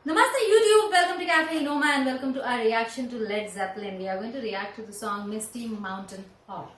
Namaste YouTube, welcome to Cafe Noma and welcome to our reaction to Led Zeppelin. We are going to react to the song Misty Mountain Hall.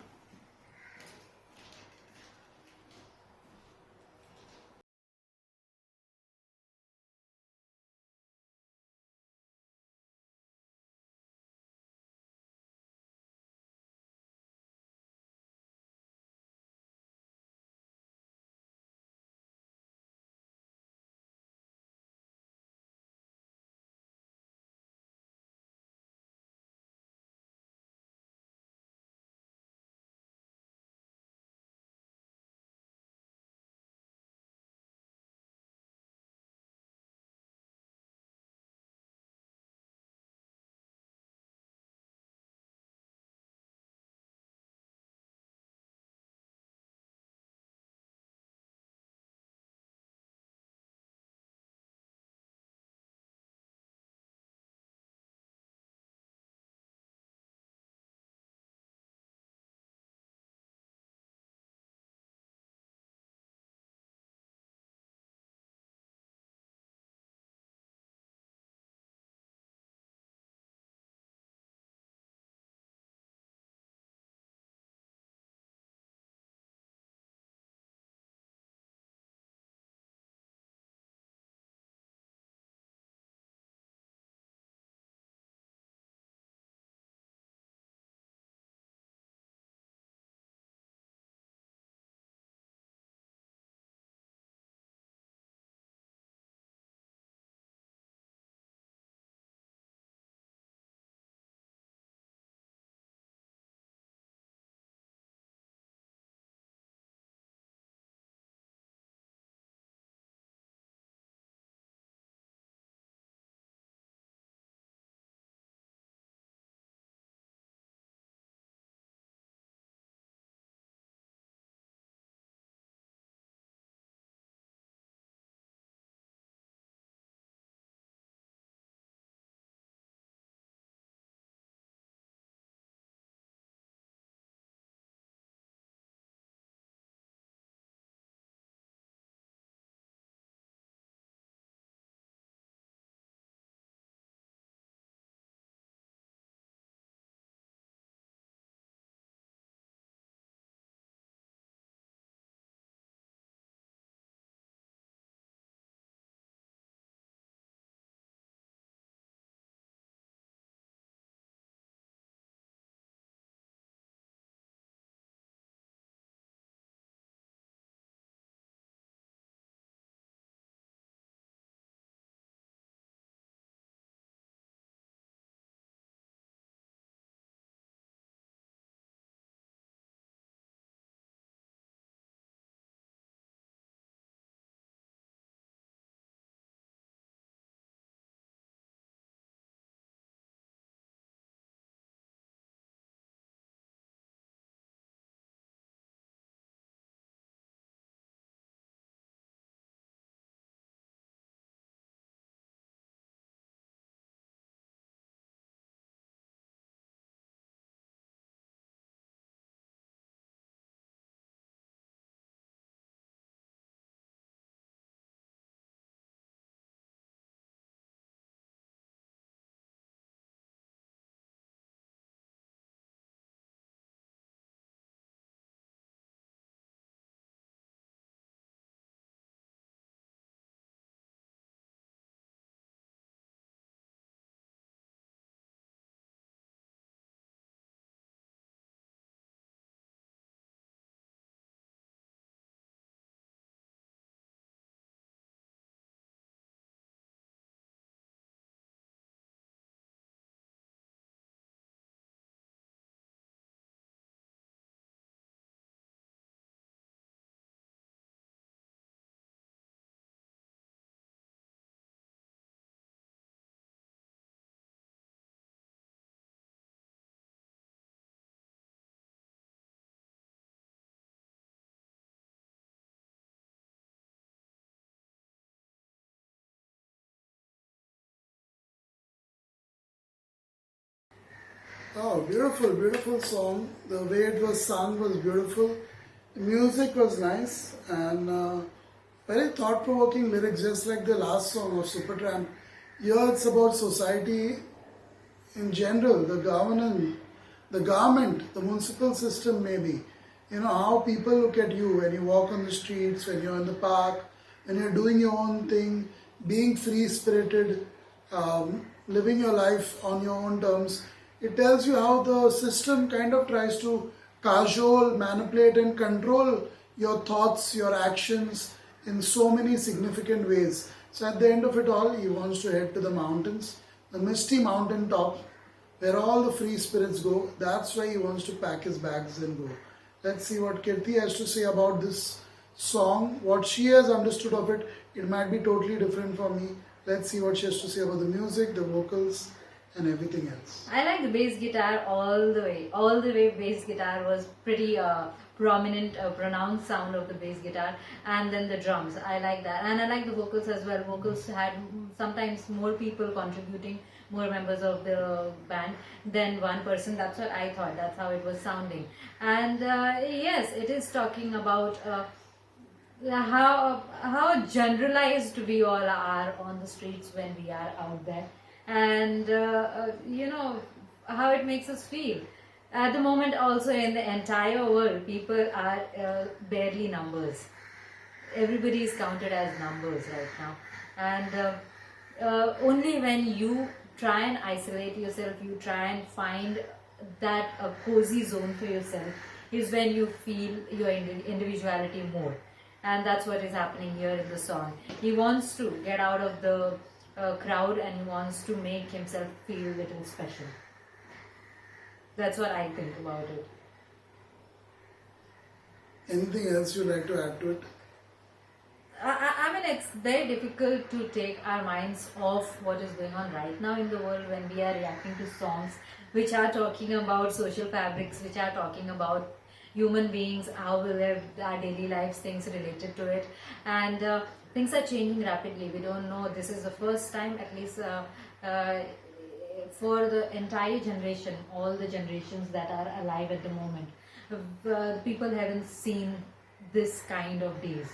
Oh, beautiful, beautiful song. The way it was sung was beautiful. The music was nice and very thought-provoking lyrics, just like the last song of Supertramp. Here it's about society in general, the government, the municipal system maybe. You know, how people look at you when you walk on the streets, when you're in the park, when you're doing your own thing, being free-spirited, living your life on your own terms. It tells you how the system kind of tries to cajole, manipulate and control your thoughts, your actions in so many significant ways. So at the end of it all, he wants to head to the mountains, the misty mountain top, where all the free spirits go. That's why he wants to pack his bags and go. Let's see what Kirti has to say about this song. What she has understood of it, it might be totally different from me. Let's see what she has to say about the music, the vocals, and everything else. I like the bass guitar all the way. All the way bass guitar was pretty prominent, pronounced sound of the bass guitar, and then the drums. I like that, and I like the vocals as well. Vocals had sometimes more people contributing, more members of the band than one person. That's what I thought. That's how it was sounding. And yes, it is talking about how generalized we all are on the streets when we are out there, and you know how it makes us feel. At the moment, also in the entire world, people are barely numbers. Everybody is counted as numbers right now, and only when you try and isolate yourself, you try and find that cozy zone for yourself, is when you feel your individuality more. And that's what is happening here in the song. He wants to get out of the crowd, and he wants to make himself feel a little special. That's what I think about it. Anything else you'd like to add to it? I mean, it's very difficult to take our minds off what is going on right now in the world when we are reacting to songs which are talking about social fabrics, which are talking about human beings, how we live our daily lives, things related to it. And things are changing rapidly. We don't know. This is the first time, at least for the entire generation, all the generations that are alive at the moment, people haven't seen this kind of days.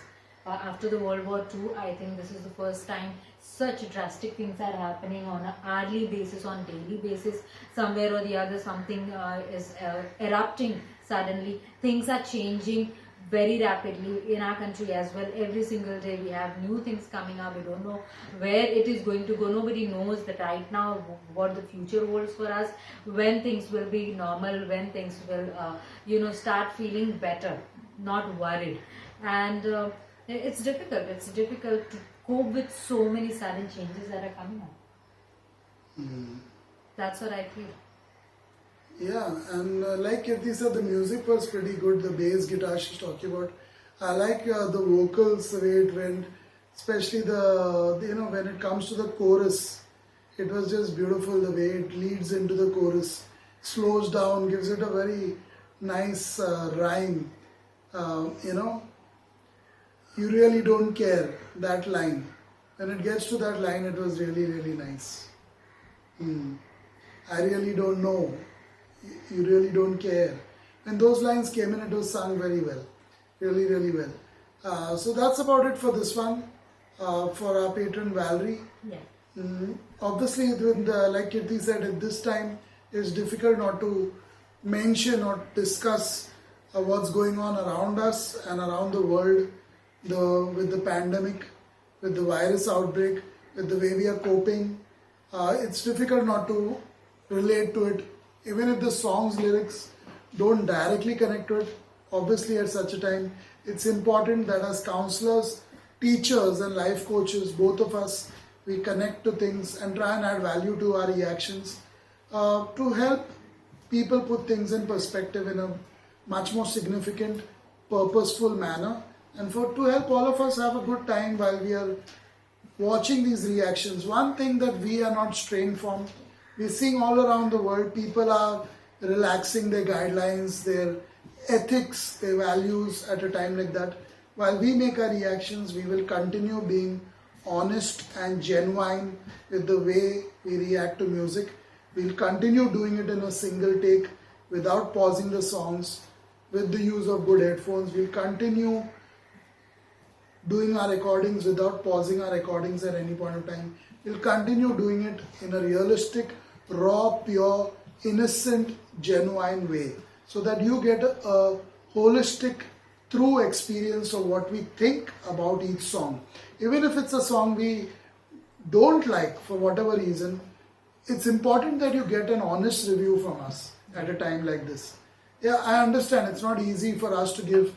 After the World War II, I think this is the first time such drastic things are happening on an hourly basis, on daily basis. Somewhere or the other, something is erupting suddenly. Things are changing very rapidly in our country as well. Every single day we have new things coming up. We don't know where it is going to go. Nobody knows that right now what the future holds for us, when things will be normal, when things will start feeling better, not worried. And it's difficult. It's difficult to cope with so many sudden changes that are coming up. That's what I feel. Yeah, and like Kirti said, the music was pretty good. The bass guitar she's talking about. I like the vocals, the way it went, especially when it comes to the chorus. It was just beautiful the way it leads into the chorus, slows down, gives it a very nice rhyme. You really don't care, that line. When it gets to that line, it was really, really nice. I really don't know. You really don't care. When those lines came in, it was sung very well. Really, really well. So that's about it for this one. For our patron Valerie. Yeah. Obviously, like Kirti said, at this time, it's difficult not to mention or discuss what's going on around us and around the world. With the pandemic, with the virus outbreak, with the way we are coping, it's difficult not to relate to it. Even if the song's lyrics don't directly connect to it, obviously at such a time, it's important that as counselors, teachers and life coaches, both of us, we connect to things and try and add value to our reactions to help people put things in perspective in a much more significant, purposeful manner. And to help all of us have a good time while we are watching these reactions. One thing that we are not strained from, we're seeing all around the world, people are relaxing their guidelines, their ethics, their values at a time like that. While we make our reactions, we will continue being honest and genuine with the way we react to music. We'll continue doing it in a single take without pausing the songs, with the use of good headphones. We'll continue doing our recordings without pausing our recordings at any point of time. we'll continue doing it in a realistic, raw, pure, innocent, genuine way, so that you get a holistic, true experience of what we think about each song. Even if it's a song we don't like for whatever reason, it's important that you get an honest review from us at a time like this. Yeah, I understand it's not easy for us to give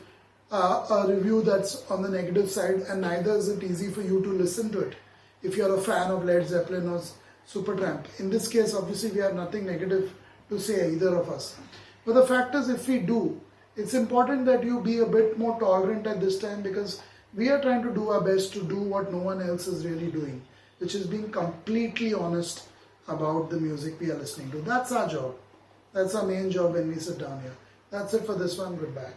a review that's on the negative side, and neither is it easy for you to listen to it if you're a fan of Led Zeppelin or Supertramp. In this case, obviously, we have nothing negative to say, either of us. But the fact is, if we do, it's important that you be a bit more tolerant at this time, because we are trying to do our best to do what no one else is really doing, which is being completely honest about the music we are listening to. That's our job. That's our main job when we sit down here. That's it for this one. Goodbye.